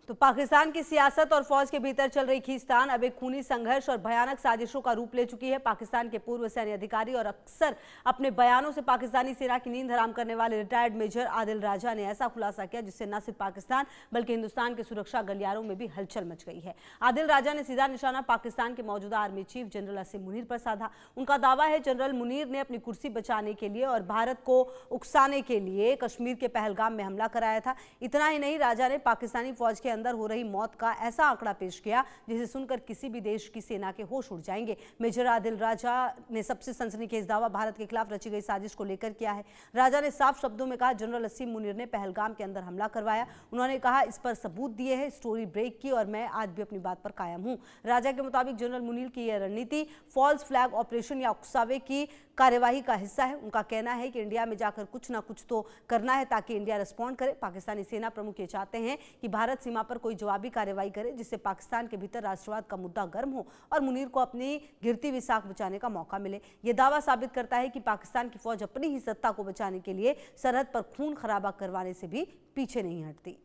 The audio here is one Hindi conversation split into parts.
तो पाकिस्तान की सियासत और फौज के भीतर चल रही खींचतान अब एक खूनी संघर्ष और भयानक साजिशों का रूप ले चुकी है। पाकिस्तान के पूर्व सैन्य अधिकारी और अक्सर अपने बयानों से पाकिस्तानी सेना की नींद हराम करने वाले रिटायर्ड मेजर आदिल राजा ने ऐसा खुलासा किया जिससे न सिर्फ पाकिस्तान बल्कि हिंदुस्तान के सुरक्षा गलियारों में भी हलचल मच गई है। आदिल राजा ने सीधा निशाना पाकिस्तान के मौजूदा आर्मी चीफ जनरल असीम मुनीर पर साधा। उनका दावा है जनरल मुनीर ने अपनी कुर्सी बचाने के लिए और भारत को उकसाने के लिए कश्मीर के पहलगाम में हमला कराया था। इतना ही नहीं, राजा ने पाकिस्तानी फौज के अंदर हो रही मौत का ऐसा आंकड़ा पेश किया जिसे सुनकर किसी भी देश की सेना के होश उड़ जाएंगे। मेजर आदिल राजा ने सबसे सनसनीखेज दावा भारत के खिलाफ रची गई साजिश को लेकर किया है। राजा ने साफ शब्दों में कहा जनरल असीम मुनीर ने पहलगाम के अंदर हमला करवाया। उन्होंने कहा इस पर सबूत दिए हैं, स्टोरी ब्रेक की और मैं आज भी अपनी बात पर कायम हूं। राजा के मुताबिक जनरल मुनीर की यह रणनीति फॉल्स फ्लैग ऑपरेशन या उकसावे की कार्यवाही का हिस्सा है। उनका कहना है कि इंडिया में जाकर कुछ ना कुछ तो करना है ताकि इंडिया रिस्पॉन्ड करे। पाकिस्तानी सेना प्रमुख ये चाहते हैं कि भारत सीमा पर कोई जवाबी कार्रवाई करे जिससे पाकिस्तान के भीतर राष्ट्रवाद का मुद्दा गर्म हो और मुनीर को अपनी गिरती हुई साख बचाने का मौका मिले। यह दावा साबित करता है कि पाकिस्तान की फौज अपनी ही सत्ता को बचाने के लिए सरहद पर खून खराबा करवाने से भी पीछे नहीं हटती।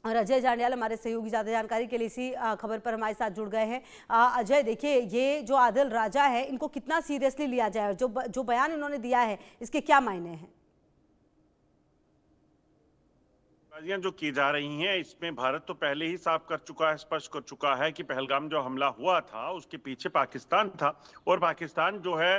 और अजय जांडियाल हमारे सहयोगी ज्यादा जानकारी के लिए इसी खबर पर हमारे साथ जुड़ गए हैं। अजय, देखिए, ये जो आदिल राजा है इनको कितना सीरियसली लिया जाए और जो बयान इन्होंने दिया है इसके क्या मायने हैं? जो की जा रही हैं इसमें भारत तो पहले ही साफ कर चुका है, स्पष्ट कर चुका है कि पहलगाम जो हमला हुआ था उसके पीछे पाकिस्तान था और पाकिस्तान जो है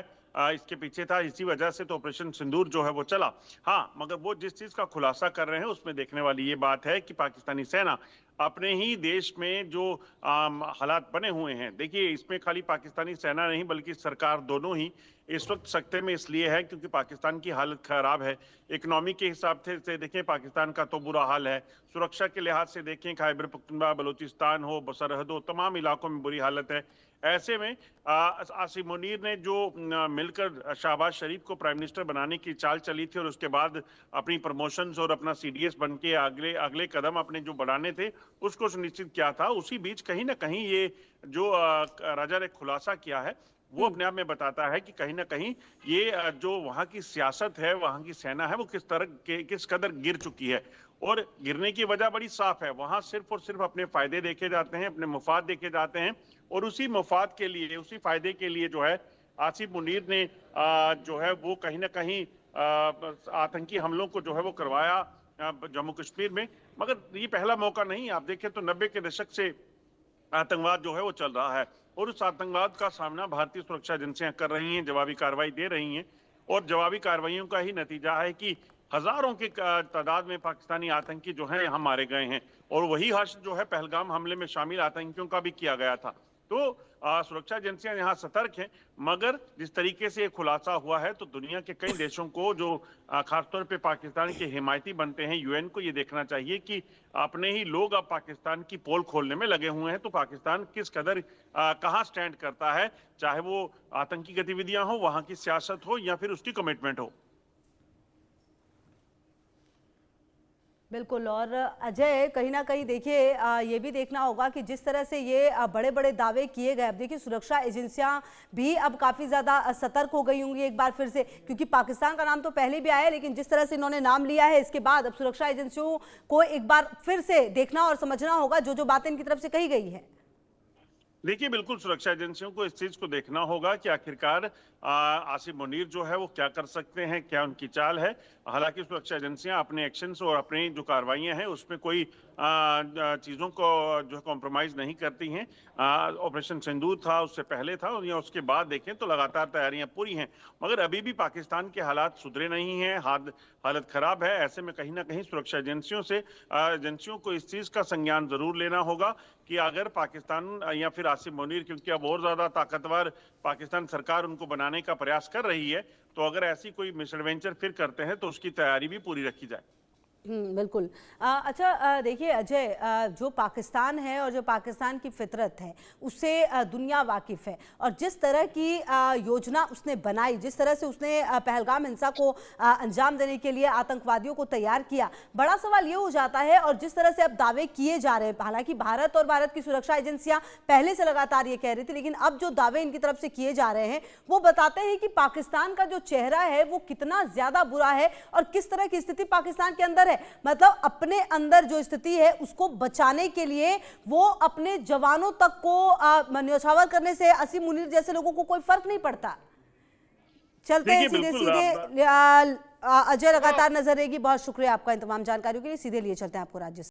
इसके पीछे था। इसी वजह से तो ऑपरेशन सिंदूर जो है वो चला। हाँ, मगर वो जिस चीज का खुलासा कर रहे हैं उसमें देखने वाली ये बात है कि पाकिस्तानी सेना अपने ही देश में जो हालात बने हुए हैं, देखिए इसमें खाली पाकिस्तानी सेना नहीं बल्कि सरकार दोनों ही इस वक्त सख्ते में इसलिए है क्योंकि पाकिस्तान की हालत खराब है। इकोनॉमी के हिसाब से देखें पाकिस्तान का तो बुरा हाल है, सुरक्षा के लिहाज से देखें खैबर पख्तूनख्वा, बलूचिस्तान हो, सरहद हो, तमाम इलाकों में बुरी हालत है। ऐसे में आसिम मुनीर ने जो मिलकर शहबाज शरीफ को प्राइम मिनिस्टर बनाने की चाल चली थी और उसके बाद अपनी प्रमोशंस और अपना सीडीएस बन के अगले कदम अपने जो बढ़ाने थे उसको सुनिश्चित किया था। उसी बीच कहीं ना कहीं ये जो राजा ने खुलासा किया है वो अपने आप में बताता है कि कहीं ना कहीं ये जो वहां की सियासत है, वहां की सेना है, वो किस कदर गिर चुकी है। और गिरने की वजह बड़ी साफ है, वहां सिर्फ और सिर्फ अपने फायदे देखे जाते हैं, अपने मुफाद देखे जाते हैं और उसी मुफाद के लिए, उसी फायदे के लिए जो है आसिम मुनीर ने जो है वो कहीं ना कहीं आतंकी हमलों को जो है वो करवाया जम्मू कश्मीर में। मगर ये पहला मौका नहीं, आप देखें तो 90 के दशक से आतंकवाद जो है वो चल रहा है और उस आतंकवाद का सामना भारतीय सुरक्षा एजेंसियां कर रही हैं, जवाबी कार्रवाई दे रही हैं और जवाबी कार्रवाइयों का ही नतीजा है कि हजारों की तादाद में पाकिस्तानी आतंकी जो हैं यहाँ मारे गए हैं और वही हश्र जो है पहलगाम हमले में शामिल आतंकियों का भी किया गया था। तो सुरक्षा एजेंसियां यहाँ सतर्क हैं, मगर जिस तरीके से ये खुलासा हुआ है तो दुनिया के कई देशों को जो खासतौर पे पाकिस्तान के हिमायती बनते हैं, यूएन को ये देखना चाहिए कि अपने ही लोग अब पाकिस्तान की पोल खोलने में लगे हुए हैं। तो पाकिस्तान किस कदर कहाँ स्टैंड करता है, चाहे वो आतंकी गतिविधियां हो, वहां की सियासत हो या फिर उसकी कमिटमेंट हो। बिल्कुल। और अजय, कहीं ना कहीं देखिए ये भी देखना होगा कि जिस तरह से ये बड़े बड़े दावे किए गए, अब देखिए सुरक्षा एजेंसियां भी अब काफ़ी ज़्यादा सतर्क हो गई होंगी एक बार फिर से, क्योंकि पाकिस्तान का नाम तो पहले भी आया है लेकिन जिस तरह से इन्होंने नाम लिया है इसके बाद अब सुरक्षा एजेंसियों को एक बार फिर से देखना और समझना होगा जो जो बातें इनकी तरफ से कही गई है। देखिए, बिल्कुल सुरक्षा एजेंसियों को इस चीज को देखना होगा कि आखिरकार आसिम मुनीर जो है वो क्या कर सकते हैं, क्या उनकी चाल है। हालांकि सुरक्षा एजेंसियां अपने एक्शंस और अपनी जो कार्रवाइयां हैं उसमें कोई चीजों को जो कॉम्प्रोमाइज नहीं करती हैं। ऑपरेशन सिंदूर था, उससे पहले था और या उसके बाद देखें तो लगातार तैयारियां पूरी हैं, मगर अभी भी पाकिस्तान के हालात सुधरे नहीं हैं, हालत खराब है। ऐसे में कहीं ना कहीं सुरक्षा एजेंसियों को इस चीज का संज्ञान जरूर लेना होगा कि अगर पाकिस्तान या फिर आसिम मुनीर, क्योंकि अब और ज्यादा ताकतवर पाकिस्तान सरकार उनको बनाने का प्रयास कर रही है, तो अगर ऐसी कोई मिसएडवेंचर फिर करते हैं तो उसकी तैयारी भी पूरी रखी जाए। बिल्कुल। अच्छा, देखिए अजय, जो पाकिस्तान है और जो पाकिस्तान की फितरत है उससे दुनिया वाकिफ है और जिस तरह की योजना उसने बनाई, जिस तरह से उसने पहलगाम हिंसा को अंजाम देने के लिए आतंकवादियों को तैयार किया, बड़ा सवाल ये हो जाता है। और जिस तरह से अब दावे किए जा रहे हैं, हालांकि भारत और भारत की सुरक्षा एजेंसियां पहले से लगातार ये कह रही थी, लेकिन अब जो दावे इनकी तरफ से किए जा रहे हैं वो बताते हैं कि पाकिस्तान का जो चेहरा है वो कितना ज्यादा बुरा है और किस तरह की स्थिति पाकिस्तान के अंदर अंदर है, मतलब अपने अंदर जो स्थिति है उसको बचाने के लिए वो अपने जवानों तक को न्यौछावर करने से असीम मुनीर जैसे लोगों को कोई फर्क नहीं पड़ता। चलते हैं सीधे सीधे, अजय लगातार नजर रहेगी। बहुत शुक्रिया आपका इन तमाम जानकारियों के लिए। सीधे लिए चलते हैं आपको राज्य